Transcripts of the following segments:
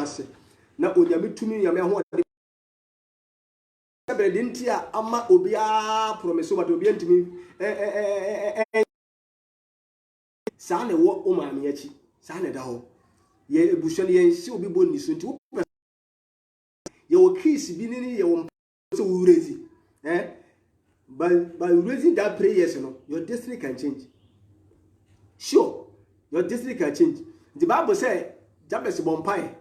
ase na onyame tumi nyame ho Bredintia ama obia promise but obia ntimi saa na wo o maame achi saa na da ho ye ebusuan ye si obi boni so nti ye wo kiss bi ni ye wo so wurezi by raising that prayers no your destiny can change sure your destiny can change the Bible say Jabez bompai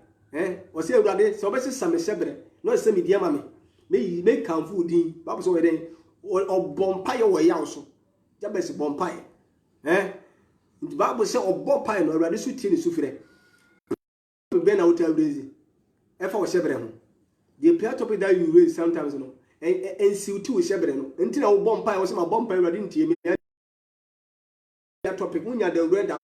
o say Ewurade so be sesa me shebre no se me dia mame me kan fu din Bible so we den o bompai wo yaw so Jabez bompai the Bible say o bompai no Ewurade so tie ni so frɛ be na uta raise efa wo shebre ho the prayer topic that you raise sometimes no and see to shebre no nti na wo bompai wo se ma bompai Ewurade ntie me that topic unya the red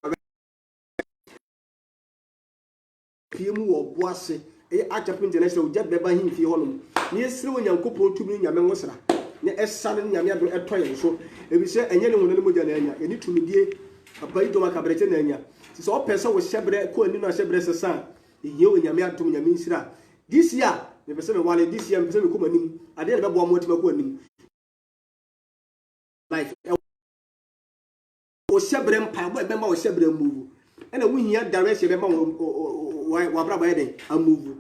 piemu wo boase Achap International jet beba him fi honum ne esire onyankopon tumi nyame nwosra ne esane nyame ado etoye so ebi se enye ne hono moja na anya eni tumidie abai do makabrete na anya so o pese wo shebre ko ani no shebre sesa ehie onyame atom nyame nsira this year me pese me wale this year me pese me ko manim ade na bebo amotima ko anim life o shebre mpa bo ebe ma o shebre move ena wo hia direction be ma wa bra ba yeden amuvu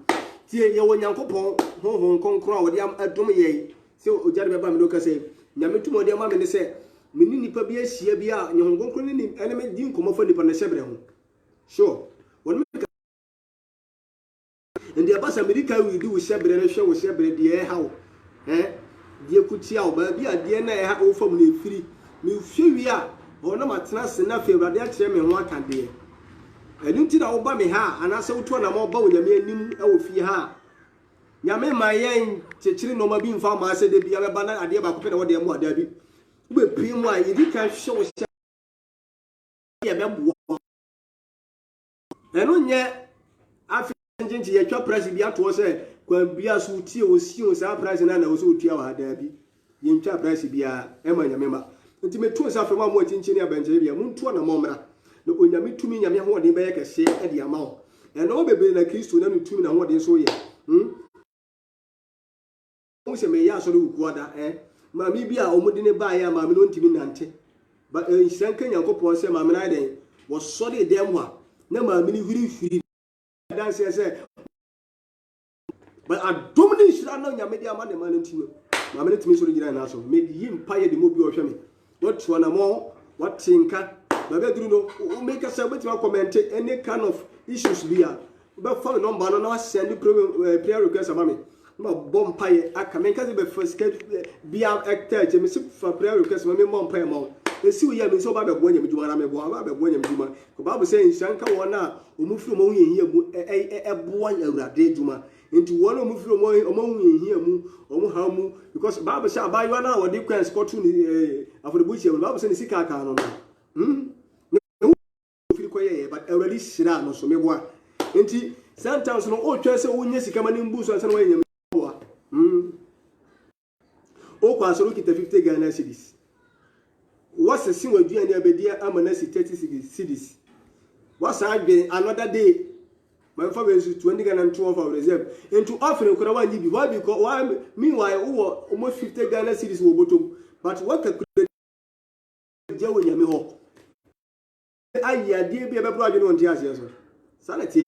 tie ye wonyankopon honhon konkron wo de adom ye se ojare be ba me no ka se nyame tumo de ma me ne se meni nipa bi ahia bi a nyehon konkron ni ene me di nkomo fa nipa na shebre ho sure won me ndi abasa america wi di wo shebre na hwe wo shebre de e hawo die kutia wo ba bi ade na e ha wo fam na efiri me hwe wi a ono matena se na fe Ewurade a kire me ho akade Elunti na oba me ha anase woto na mo ba wonyame anim e wo fie ha nyame ma yen chechiri no ma bi mfa ma ase de bia be ba na ade ba ko pe na wo de mu ada bi ube pie mu a yidi ka hwe wo sha ya be bo eno nye afi ngingi ye twa price bi ato se kwan bia so tie wo si o sa price na na wo so tua wa ada bi ye ntwa price bia e ma nyame ma nti me to sa fe ma mo atinchini abanche bia mu nto na mo mra no onyame tumi nyame ho de be ye kese e de ama ho no bebe na Kristo na tumi na ho de so ye mo se me ya so do ku ada ma mi bia o mudi ne ba ya ma me no ntimi nante ba nsan kan Yankopon se ma me na de wo so de dem ha na ma me ni huri dan se ba adom ni shira na nyame de ama de ma ntimi ma me ntimi so de gira na so me yi mpa ye de mo bi o hwe me what to na mo what tinka Baby, do no make us a bit of comment any kind of issues here. But for number no send the prayer request of mommy. No bomb pie, I can make us be first be out actor, for prayer request, my mom pay more. The see we have so bad when you do an when you do. The Bible saying, Shanka wana, who move from here, a boy a day juma. Into one move from among here, how because Bible shall buy 1 hour, they can spot to the bush. Bible saying, Sika can but already shira no so meboa enti sometimes no o twese wonye sika mani mbuso ansa no yenya meboa o kwa so kita 50 Ghana cedis what's the sin wadu ani abedia amana 30 cedis what's another day my father is 20 Ghana and 12 of reserve into offering kura wanyi bi why because why meanwhile wo almost 50 Ghana cedis wo bottom but what can je wonya me ho ayi ade bi ebebro adwene won ti ase so sanati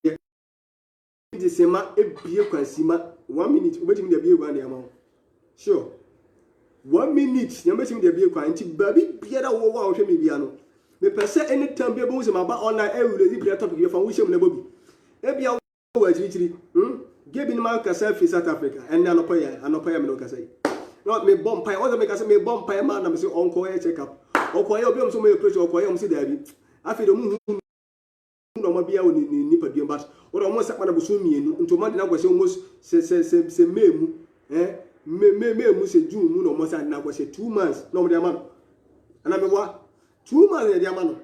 di sema ebie kwansima 1 minute obetimi de bie gwa na yama sure 1 minute nyametimi de bie kwa nti babi biara wo wa hwe me bia no me pese anytime bi ebo se ma ba online ewure di prayer topic ye fa wo hye me na bobi ebia wo achirichiri gebi ni ma kasa fi South Africa en na anopoya me no kasa yi no me bomb pie o ze me kasa me bomb pie ma na me se onko ye check up okoye obi om so me pressure okoye om se dabi afi do mu no ma bia woni ni padua but wo do mo sekpa na boso mienu ntoma de na kwese mo se memu memu se June mu no mo sa na kwese 2 months no mo de ama no ana me wa 2 months de ama no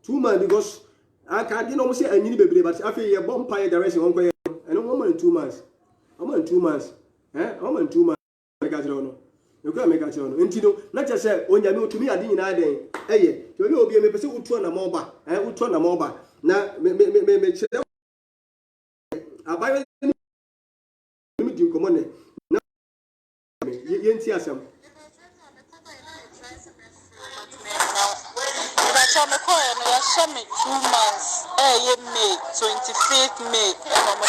2 months because aka di no mo se anyini bebre but afi ye bomb pie direction won koye eno mo man 2 months o man 2 months o man 2 months mega jiro no Yoka meka che ono ntino na che se onyame otumi ade nyina den eye to obi me pese utuo na moba utuo na moba na me abayo mi di nkomo ne na yenti asem But I'm a coin, I saw me 2 months. You May 25th May. I'm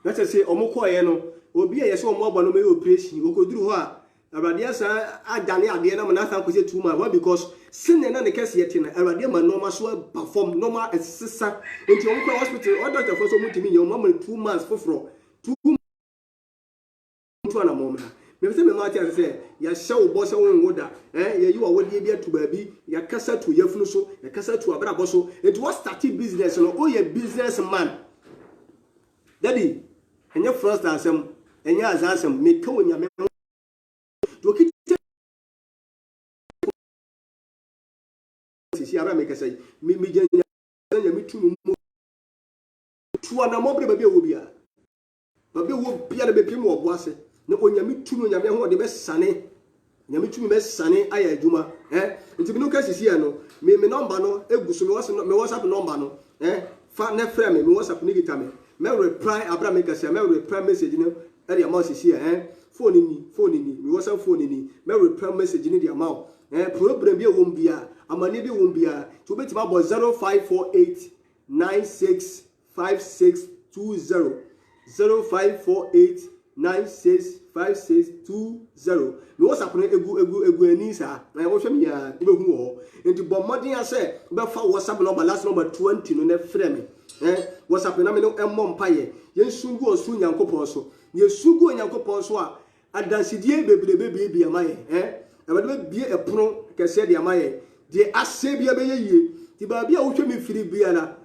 let's say omoko ye no obi a yese omo agba no me operation okoduru ho a awrade asa adane ade na na san ko se 2 months why because sin na ne kese yete na awrade ma normal so perform normal exercise enti omoko hospital or doctor for so mutimi ye omo 2 months foforo 2 months na mo na me say me ma tia say ya hye wo se won woda ye yi wa wodi bi atu baabi ya kasa to yafunu so ya kasa to abrabo so it was starting business no o ye business man daddy enye first asem enye azasem me ka onyame to kiti si ara me kasa me jenya me tu mu tu na mo bre ba bi wo bia ba bi wo bia na be pim wo boase na onyame tu no nyame ho de be sane nyame tu me sane aya adwuma nti bi no ka sisi ya no me number no eguso me WhatsApp number no fa na frɛ me WhatsApp ni gita me reply Abraham Kasa me reply message ni e dia ma sisi ya phone ni me WhatsApp phone ni me reply message ni dia ma problem bi e won bia amane bi won bia to betima abo 0548 965620 0548 965620 me WhatsApp no egu ani sa na wo hwe me ya be hu ho enti bo modern ase be fa WhatsApp number last number 20 no na frɛ me WhatsApp na me no emmɔ mpaye ye nsungu osu nyankopɔn so ye sugu nyankopɔn so a adansidie bebrebe bia maye abade bie epono kese de amaye de ase bia be yeye ti ba bia wo hwe me firi bia na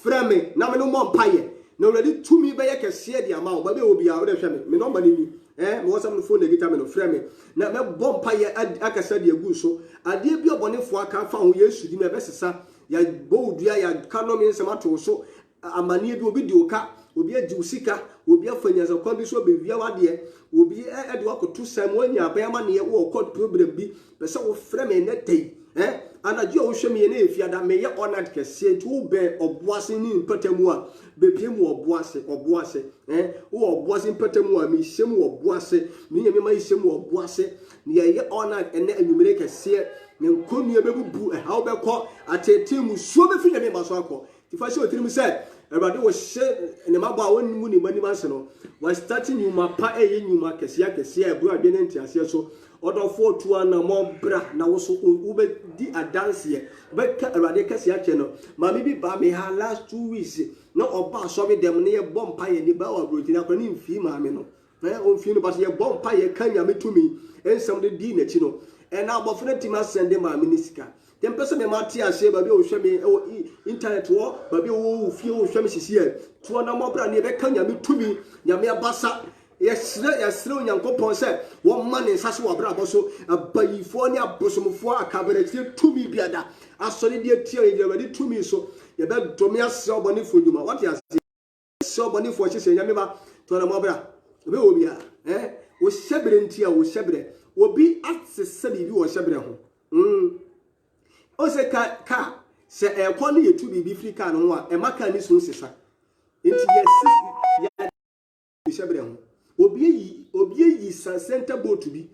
frɛ me na me no mmɔ mpaye na already to me be kese de ama wo ba be wo bia wo de hwe me number ni me WhatsApp no phone de gita me no frɛ me na me bɔ mpaye akasa de agu so ade bia obonefo aka fa ho Yesu di me be sesa ya bowdua ya kanomi nsema to so amanie bi obi di oka obi adi usika obi afanyaza kwa bi so bewia wade obi e de wakoto sam wanya abema ne wo court problem bi pese wo frɛ me ne tei anaje wo hwɛ me ne efiada me ye honored kese nti wo be oboase ni mpatamu a bepie mu oboase wo oboase mpatamu a me hyem oboase me nyame ma hyem oboase ne ye honored ene anwumere kese ne nkonua bebubu how be kɔ atete mu so be fi nyame ma so akɔ ti fa hye otirim sɛ Everybody was shit, and the maba when money massano was starting you my pa a yuma Cassia, bro, I didn't answer so. Other 4 to 1 more bra now so ube di a dance here. But Radicassia channel, Mammy Bammy her last 2 weeks. No oba sorry them near bomb pie and the bow of routine up an female meno. I own funeral, but your bomb pie can me to me and some of the dinner, you know. And now, but for the team, I send them my minisca. Then person me matia say baby o hwe me internet wo baby o fie o hwe me sisi to na mo bra ne be ka nyame tumi nyame abasa yesre onyankopon say wo ma ne nsase wo bra boso abayifo ne abosomfo akabere tie tumi biada asori de tie ye ready tumi so ye be domi ase oboni fo djuma what ya se oboni fo hye nyame ba to na mo bra be wo bia wo hyebere ntia wo hyebere obi atsese bibi wo hyebere ho Ose ka se ekwo ne yetu bibi free car no a emaka ni so sesa enti ya shebre ho obi yi center boat bi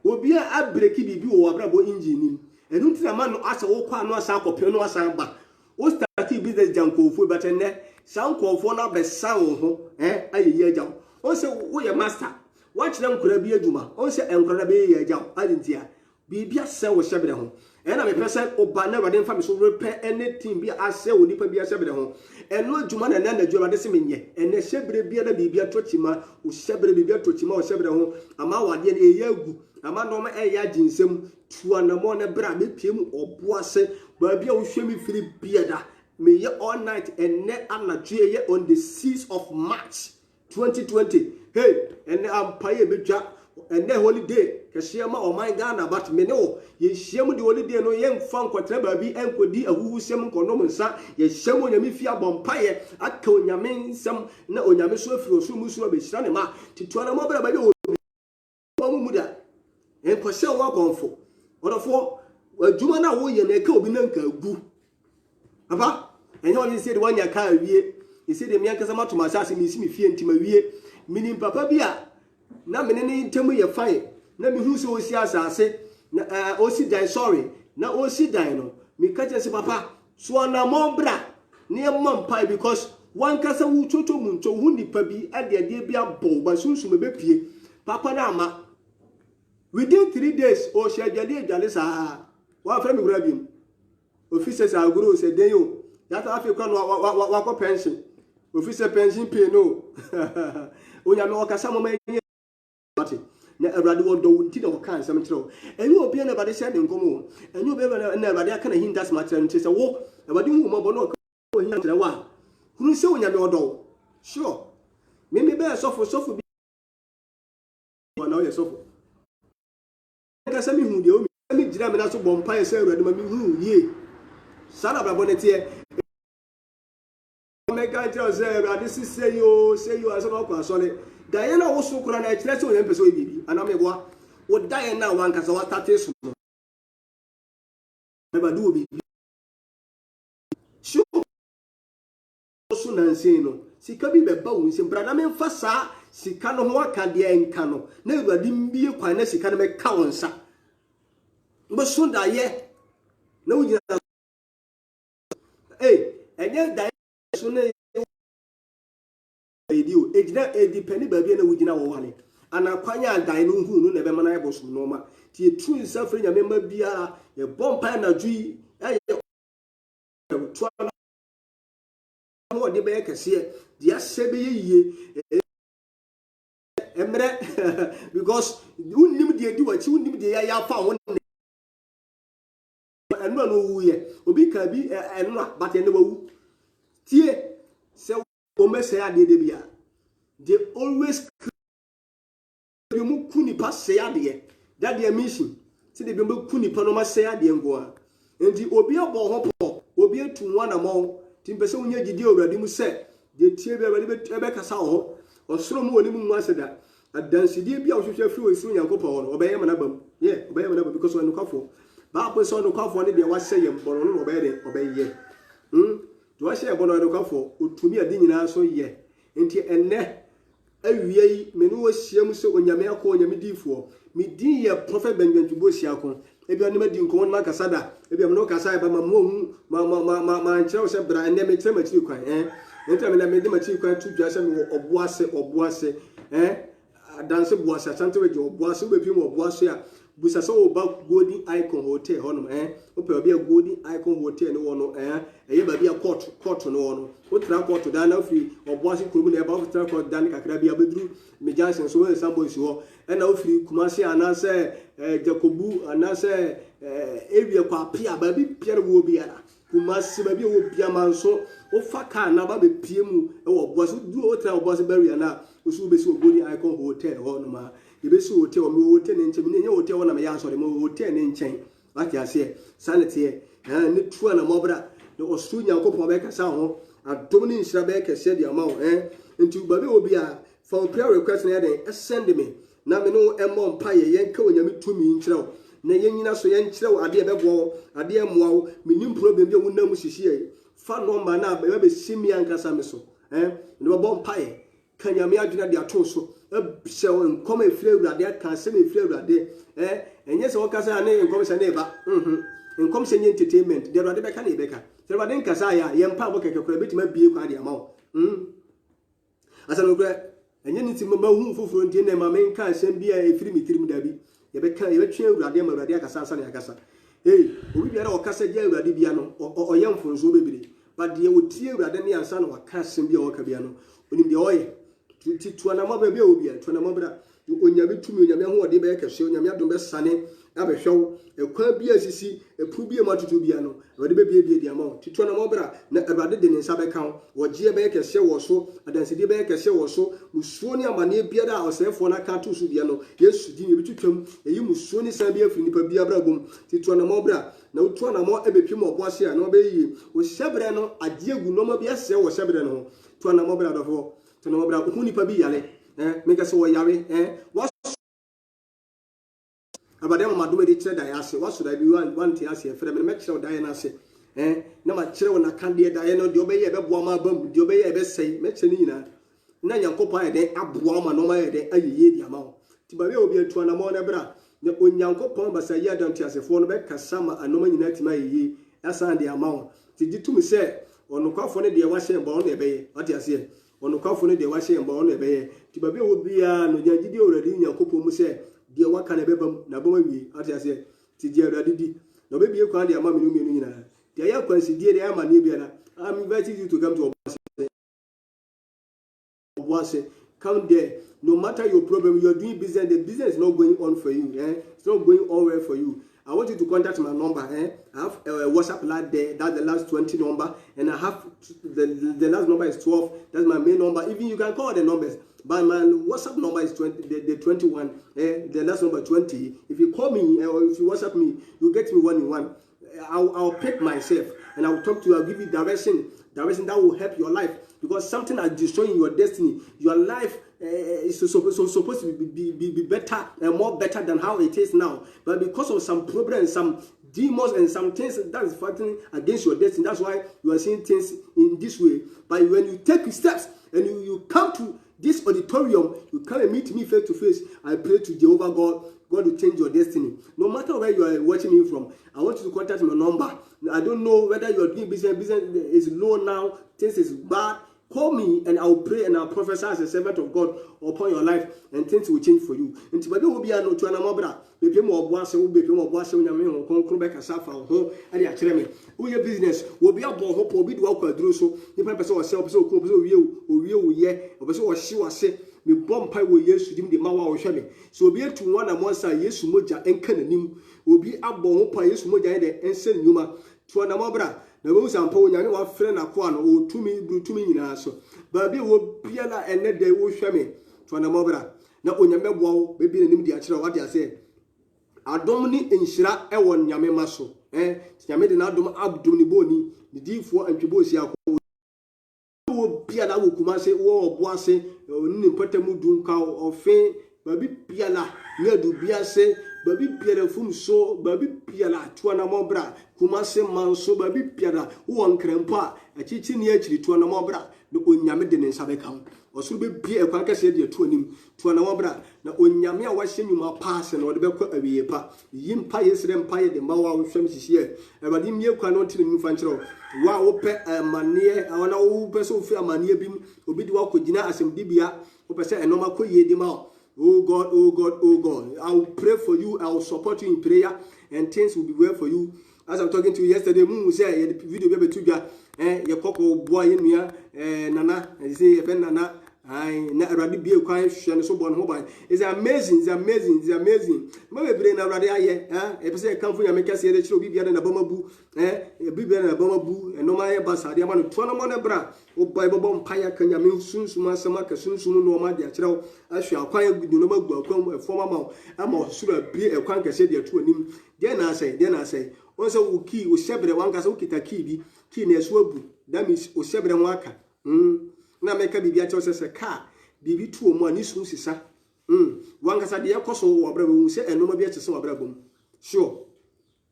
obi a breki bibi wo abrabo engine nim enu ntina ma no asa wo kwa no asa akopɛ no asa ba o start business jankofo but ne sankofo na be san ho ayeyi agyaw o se wo ye master wa kyerɛ nkora bi adwuma o se nkora be ye agyaw adentia bibia se wo shebre ho ena me pese oba na wade mfa me so repair anything bi ase wo nipa bi shebre ho eno adwuma na na adwuma de se menye ene shebre bia na bibia tochima o shebre bibia tochima o shebre ho ama wade na eya agu ama no ma eya ginsem tuwa na mo na bra me piem oboase ba bia wo hwe me firi bia da me ye all night ene anadwe ye on the 6th of March 2020 hey ene ampaye bedwa ene holiday kesiema o my Ghana but me no ye hyiam de holiday no ye mfa nkotra ba bi enkodi ahuhusem nkonom nsa ye hyiam onyame fi abompaye aka onyame nsem na onyame so afiri oso musu be hyira ne ma tituana mo bra ba bi o muda enkwose wo akonfo odofo adwuma na wo ye na ka obi na nka gu papa enye oni se de wanya ka awie ese de mianka sama to masase mi si mi fie ntima wie mini papa bia na mene ne ntemu ye fine na mi hu se osi asase na osi dan sorry na osi dan no mi ka che se papa so na mombra ne mampa because one kasa wu chocho muncho hu nipa bi ade bi abo ba sunsun be pie papa na ama within 3 days o she adwale sa wa fra mi gura bi officers aguro se den yo that africa no wa pension officer pension pay no onya no kasa mama yin party na Awurade wo do nti na wo kan sam kire enyi obi na Awurade se de nkomo enyi obi na Awurade aka na hindas matter nti se wo Awurade hu mo bo no ko hin kire wa hunu se onya me odo sure me be sofo bi na o ye sofo kasa mi hu de o mi gira me na so bompa ye se Awurade ma mi hu yie sana bra bonete mega tell say Awurade say yo asa no kwa sole Diana wo so kura na e kire se o ye pese o bibi ana me boa wo Diana wan kasa wa tate so ba do bibi sure so nanse no sika bi be ba wo nse brada me mfa saa sika no ho aka de enka no na Awurade mbie kwan na sika no me ka wonsa mbo so da ye na wo gina enye da so na edio ejina edipeni ba bi na wo gina wo wale ana kwanya dan no hu no na be mana ebo so no ma tie tu nsa fre nyame ma bia ye bompa na dui to mo de be kase dia sebe yeye emre because unnim de di wachi unnim de ya fa won enu no wu ye obi ka bi enu but enu wu tie se o mese ade de bia they always you mu kuni pa se ade that their mission see they be mu kuni pa no ma se ade ngoa enti obi abo ho po obi etu nwa na mo timpese unya gidi Awurade mu se de tie be Awurade be kasa ho osoro mu oni mu aseda adansidi bia ohwehwe fi osu Nyankopɔn no obeye mana bam obeye mana bam because when kwafo ba po so no kwafo ne de wa se ye mboro no obeye do wa se ye bono no kwafo otumi ade nyina so ye enti enne awie menu wo hia se onyame akọ onyame difo mi din ye prophet Benjamin Tubo Siakon ebi oni ma di nko na kasa da ebi am no kasa ba ma mo ma nkyerɛ se bra enne me kyerɛ ma kyiri kwan enti am na me de ma kyiri kwan tu dwa se me oboase danse boase asante we oboase we pim oboase a busa se o ba Golden Icon Hotel hono o pe obi a Golden Icon Hotel no wono eye ba bia court no wono o tra court da na free oboase kurum na e ba tra court da na kakra bia bedru me jansen so we sambo si ho e na o free Kumasi anase Jacobu anase ewia kwa pia ba bi piere wo bia Kumasi ba bi wo bia manso o fa ka na ba be pie mu e wo oboase du o tra oboase barrier na o su be si Golden Icon Hotel hono ma ibesi hotel mi hotel ne nchen ne hotel wona me ya so de mo hotel ne nchen ati ase sanete ne tuwa na mobra de osu Nyankopon be kasa ho adom ne nhira be kase de ama ho nti ba be obi a for prayer request na den send me na me no emmo mpa ye yenka onyame tumi nkyerɛw na yenyina so yenkyerɛw ade be bo ade moawo menim problem bi wonam hihie fa number na ba be simi ankasa me so ne ba bo mpa ye kanyame adwena de ato so ebsew nkom efire Awurade aka asem efire Awurade enye se wokasa ne nkom se ne ba nkom se nye entertainment de Awurade beka ne beka se Awurade nkasa ya ye mpa bo kekekora betima bie kwa de amawo asa no kra enye nti mama hu foforo ntie ne mama nka asem bia efiri mitirim dabi ye beka ye betwe Awurade ma Awurade akasa asa ne akasa obi biara okasa dia Awurade bia no oyemfonso bebire ba de wotie Awurade ne ansa no waka asem bia woka bia no onim de oye tuana mabra bia obi tuana mabra onyame tumi onyame ho ode be kese onyame adom be sane abehwew ekwa bia sisi epu bia matutu bia no ode be bia dia ma tuana mabra na Awurade de ne nsa be kan wogie be kese wo so adansidi be kese wo so musuo ni amane bia da osefo na kan to so bia no Yesu din e bitwam eyi musuo ni san bia firi nipa bia bra bom tuana mabra na tuana mo ebepim oboase a na obeyi wo hyebre no ade egu no ma bia se wo hyebre no tuana mabra dofo tuana mabra huni pa bi yale meka se wo yare About them, my do the I ask, what should I be one to ask you? For them, make sure Diana say, no, my children, I can't be a Diana, the obey a Bama bum, the obey a best say, Metsanina. Nanya Copa, they abwama no my day, a year the amount. Tibabi will be a tuanamona bra. The Unyanko Pomba say, ya don't as a phone back, Kasama, and no man united my ye, as on the amount. Did you to me say, on the coffin, the washing and bond obey, what you say? On the coffin, the washing and bond obey. Tibabi will be a no Yandi already in your couple say, dear, what can a baby, Nabomi, what you say? Tidia Radidi. No baby, you can't, dear mammy, Numina. The young consider the Amanibiana. I'm inviting you to come to a come there. No matter your problem, you're doing business, the business is not going on for you. It's not going all well for you. I want you to contact my number. I have a WhatsApp line there. That's the last 20 number. And I have the last number is 12. That's my main number. Even you can call the numbers. But my WhatsApp number is 20, the 21. The last number 20. If you call me or if you WhatsApp me, you get me one in one. I'll pick myself and I'll talk to you. I'll give you direction that will help your life, because something is destroying your destiny. Your life is supposed to be better and more better than how it is now, but because of some problems, some demons and some things that is fighting against your destiny, that's why you are seeing things in this way. But when you take steps and you come to this auditorium, you come and meet me face to face, I pray to Jehovah God will change your destiny. No matter where you are watching me from, I want you to contact my number. I don't know whether you are doing business is low now, things is bad. Call me and I'll pray and I'll prophesy as a servant of God upon your life, and things will change for you. And today will be a no to an amabra. Baby more boss, will be more boss, when you come back as Safa home and the academy. Who your business will be a bon hope or be walk or do so. You might person yourself so cool, you, yeah, or so she was say. Me bomb pie will yes to the Mawa or Shabby. So be it to one and one side, yes, Moja and Canning will be up bon pie, yes, Moja and send Numa to an amabra. The most important, I know a friend of one or 2 minutes, 2 minutes. But be will be a and let they will shame me to an amabra. Now, when you may wow, baby, and the actual what I say. I don't need in Shira, I want Yame Maso, Yamid and Adam Abduni Boni, the D4 and Chibosia. Piala Kumase or Boise, or Nimpotemu Dunka or Fe, Baby Piala, near Dubiase, Baby Piala Fum so, Baby Piala, Tuana Mobra, Kumase Manso, Baby Piala, one crempa, a teaching near Tuana Mobra, the Unyamedin in Sabekam, or should be a quacker said you to him, Tuana Mobra, the Unyamia watching you my pass and or the Beko of Yepa, Yim Pies Empire, the Mawa of Shems here, and Vadim Yokan to the Infantro. Wow, mania, I want to person feel mania beam, Obidwa Kudina as him Dibia, Opesa and Noma Koye Dima. Oh God, oh God, oh God. I will pray for you, I will support you in prayer, and things will be well for you. As I'm talking to you yesterday, Moon say the video baby to ya, your cocoa boy in me, Nana, and say, Nana. I never be a quiet and so on. Mobile. It's amazing, it's amazing, it's amazing. My brain already, if I say, come for you, make us say that you'll be better than a bomber boo, a big better than a bomber boo, and no my bus. I want to turn on a bra. Oh, Bible bomb, Paya, can you mean soon, Samaka, soon, no matter. I shall quiet with the number welcome a former mouth. I'm also be a quanker said there to him. Then I say, also, key was separate one gas, okay, key near Swobu. That means, or separate waka. Na meka bibia cho se car bibi tu omo ani su sisa wankasa de yakoso wo bra bo se enoma bia chese wo bra bom sure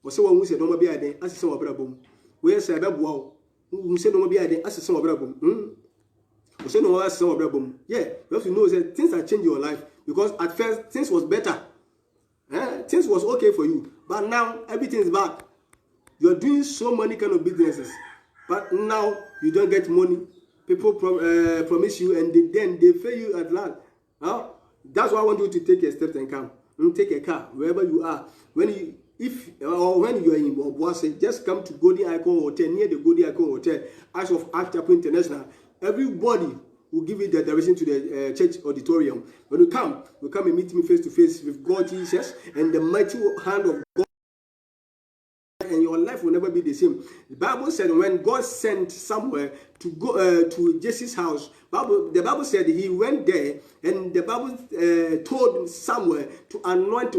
wo se wo se enoma bia den asese wo bra bom we se be boa wo se enoma bia den asese wo bra bom wo se no asese wo bra bom yeah, you have to know that things are changing your life, because at first things was better, things was okay for you, but now everything is bad. You're doing so many kind of businesses, but now you don't get money. People promise you, and then they fail you at last. That's why I want you to take a step and come. Take a car wherever you are. When you are in Boise, just come to Golden Icon Hotel, near the Golden Icon Hotel, Acts of Arts Chapel International. Everybody will give you the direction to the church auditorium. When you come and meet me face to face with God Jesus and the mighty hand of God. And your life will never be the same. The Bible said when God sent somewhere to go to Jesse's house, the Bible said he went there, and the Bible told him somewhere to anoint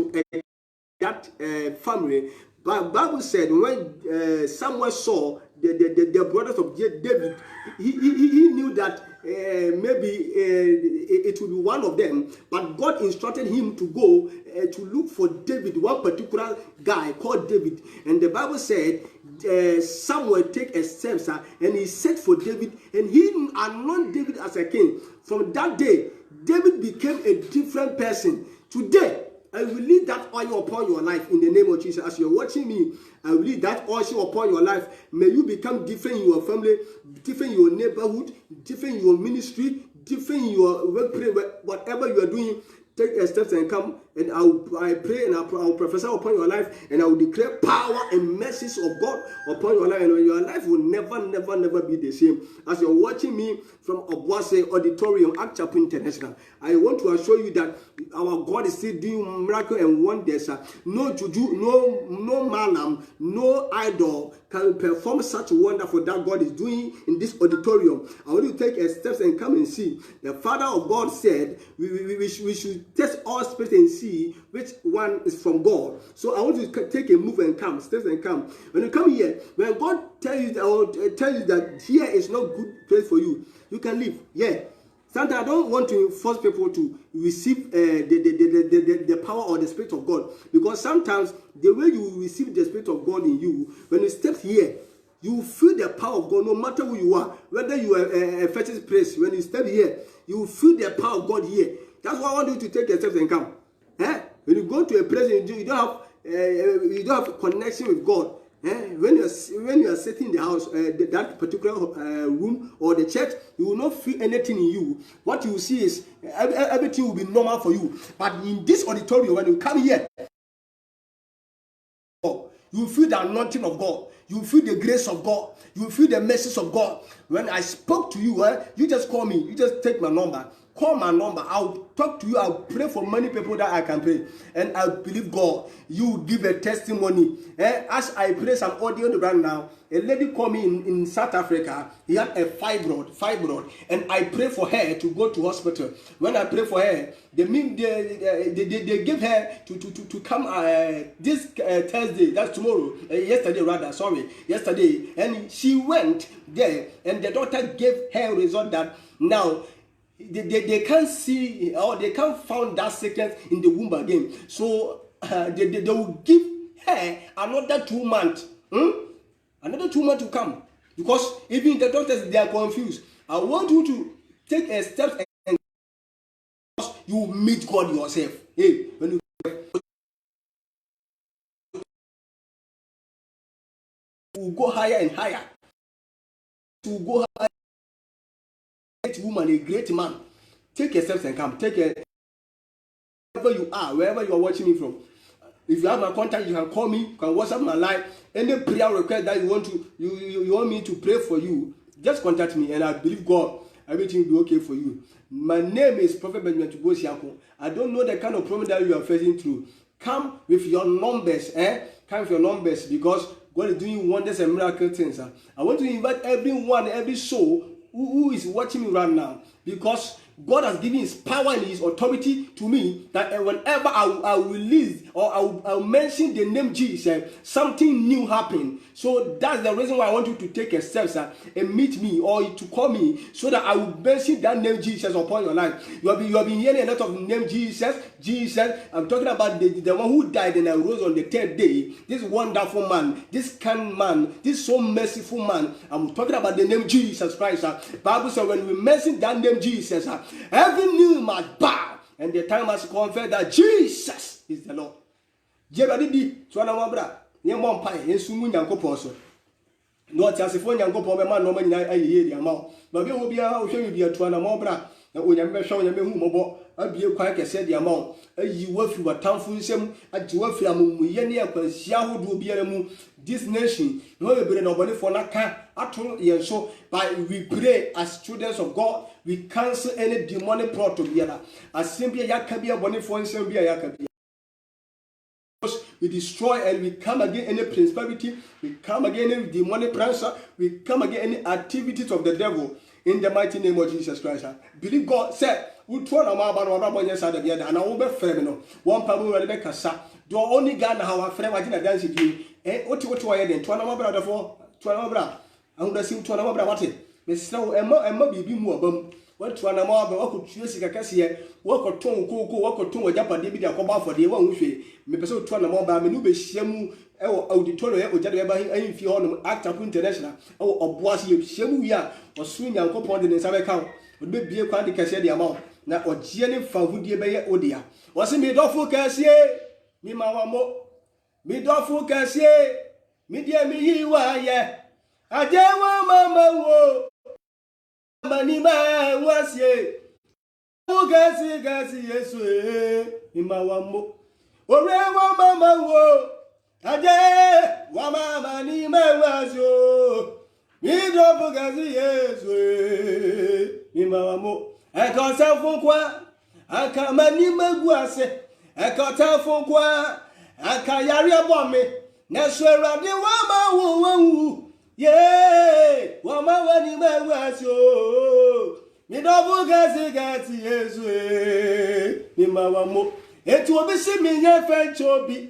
that family. But Bible said when someone saw the brothers of David, he knew that maybe it would be one of them, but God instructed him to go to look for David, one particular guy called David. And the Bible said Samuel take a step, and he set for David, and he anointed David as a king. From that day, David became a different person. Today, I release that oil upon your life in the name of Jesus. As you're watching me, I release that oil upon your life. May you become different in your family, different in your neighborhood, different in your ministry, different in your workplace, whatever you are doing. Take a steps and come, and I pray and I'll prophesy upon your life, and I will declare power and message of God upon your life, and your life will never be the same. As you're watching me from Obuase Auditorium, Act Chapel International, I want to assure you that our God is still doing miracles and wonders. No juju, no malam, no idol can perform such wonderful that God is doing in this auditorium. I want you to take a steps and come and see. The Father of God said we should test all spirits and see which one is from God. So I want you to take a move and come, steps and come. When you come here, when God tell you that here is not good place for you, you can leave. Yeah. Sometimes I don't want to force people to receive the power or the Spirit of God, because sometimes the way you receive the Spirit of God in you, when you step here, you feel the power of God no matter who you are. Whether you are a fetish priest, when you step here, you feel the power of God here. That's why I want you to take a step and come. When you go to a place and you don't have a connection with God. When you are sitting in the house, that particular room or the church, you will not feel anything in you. What you will see is everything will be normal for you. But in this auditorium, when you come here, you feel the anointing of God. You feel the grace of God. You feel the message of God. When I spoke to you, you just call me. You just take my number. Call my number. I'll talk to you. I'll pray for many people that I can pray. And I believe God. You give a testimony. As I play some audio right now, a lady called me in South Africa. He had a fibroid. And I pray for her to go to hospital. When I pray for her, they give her to come this Thursday. That's tomorrow. Yesterday. And she went there. And the doctor gave her a result that now they can't see or they can't find that sickness in the womb again. So they will give her another 2 months. Another 2 months to come. Because even the doctors, they are confused. I want you to take a step and you meet God yourself. Hey, when you go higher and higher. To go higher. Great woman, a great man. Take a step and come. Take a wherever you are, wherever you are watching me from. If you have my contact, you can call me, you can WhatsApp my line. Any prayer request that you want me to pray for you, just contact me, and I believe God, everything will be okay for you. My name is Prophet Benjamin Tubosiako. I don't know the kind of problem that you are facing through. Come with your numbers, Come with your numbers, because God is doing wonders and miracle things. I want to invite everyone, every soul who is watching me right now, because God has given His power and His authority to me, that whenever I will release or I will mention the name Jesus, something new happen. So that's the reason why I want you to take a step, and meet me or to call me, so that I will mention that name Jesus upon your life. You have been hearing a lot of name Jesus. I'm talking about the one who died and arose on the third day. This wonderful man, this kind man, this so merciful man. I'm talking about the name Jesus Christ. Bible says when we mention that name Jesus, every knee must bow, and the time must confess that Jesus is the Lord. Jebadidi, Twana Mabra, Yamon Pai, Yesumu Yankoposo. No Tassifon Yankopo, man, no man, I hear the amount. But we will be out, show you be a Twana Mabra, and when I'm showing you Mobo, I'll be a quite said the amount. You work you a town for some, at you work for a Muyania, Yahoo do be a moon. This nation, no nobody for Naka, at all, yes, so by we pray as students of God, we cancel any demonic plot together. As simply Yakabia Bonifor and Yakabia. We destroy and we come against any principality, we come against any demonic pressure, we come against any activities of the devil in the mighty name of Jesus Christ. Believe God said, we turn our mouth on one side of the other, and I will be feminine. One problem will make us do only Ghana how a friend I didn't dance with you. What you are then? Twana brother for Twana bra. ahodasim to na mabra wate mesra wo emma bibi mu obam watu na mabe wakotua sika kase wakoton koko wakoton wajapade bi de akoba afode wa hwehwe mepese otua na mabe amenu be hyiamu ewo auditorium e ojade ba ahimfi hono Actap International ewo oboase ye hyiamu wi a osuru nyankopon de nsa be kan be bie kwa de kase de ama na ogie ne fa hudie be ye odia wose mi dofo kase mi mawamo mi dofo kase mi die mi yiwa ye ajewa mama wo mani ma wasie gasi yesu mi mawamo ore wa mama wo aje wa mama ni ma wasio mi dofo gasi yesu mi mawamo eka safo kwa aka mani maguase eka tafo kwa aka yare abomi na so erade wa ma wo wa ma wani ma wasio mi dofo gasi yesu mi mawamo etu obi si mi nye fenchobi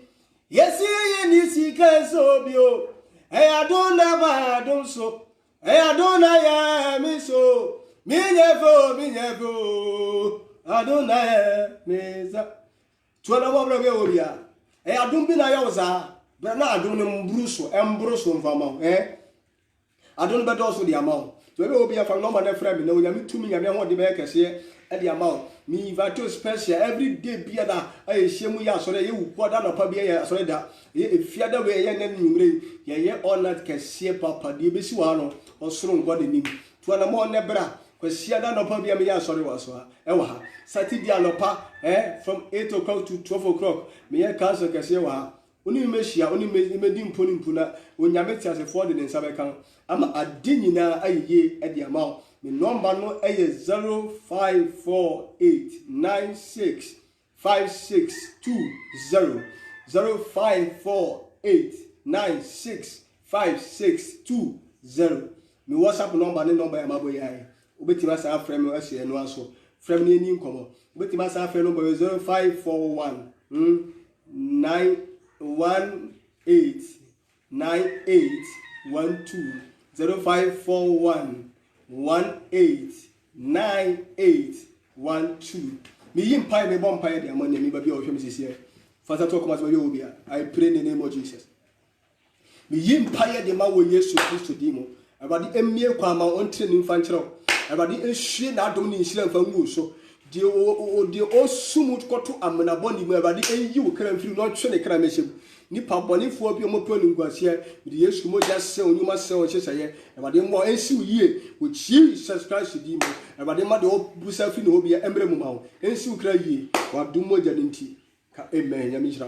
yesi ye ni sika so bi o adona ba adonso adona ya mi so mi nyefo adona ya meza tuana wabra be obia adon bi na ya woza bra na adon ne mbruso mfama adon be do so di amount to be obia fa number na frame na onyame tumi nyame ho de be kese e di amount mi invite special every day bia da ayehyiemu ya asore ye wuko da no pa bia ya asore da ye efiada we ye na nwumre ye honor kese papa de be si wa no osoro ngode nim to na mo ne bra kwasi da no pa bia me ya asore wa so wa ha Saturday alopa from 8 o'clock to 12 o'clock me ye cancel kese wa ha oni mehia oni medi mpona onyame tiase for de nsa be kan ama ade nyina ayeye e de ama me number no eye 0548965620 0548965620 me WhatsApp number ne number ya maboy ai obetima sa frame me ase no aso frame ne ni nkomo obetima sa frame number 0541 189812 0541189812 me yim pai me bom pai de amane me ba bia ohwem sisi Father talk about you obia I pray in the name of Jesus me yim pai de ma wo Yesu Kristo di mo abade emie kwa ma ontre ni mfa nkyerɛ abade ehwie na adom ni nhyira mfa ngu so de o sumut koto amena boni mu abade eyi wo kra mfiri no twe ne kra mehyem ni pabonefo bi omopo ni nguasia de Yesu moja se onyuma se o hyehye abade mo ensi yie wo chi subscribe di mo abade ma de o busa fi no obi emre mu ma wo ensi wo kra yie wa dum moja nti ka amen nyame hyira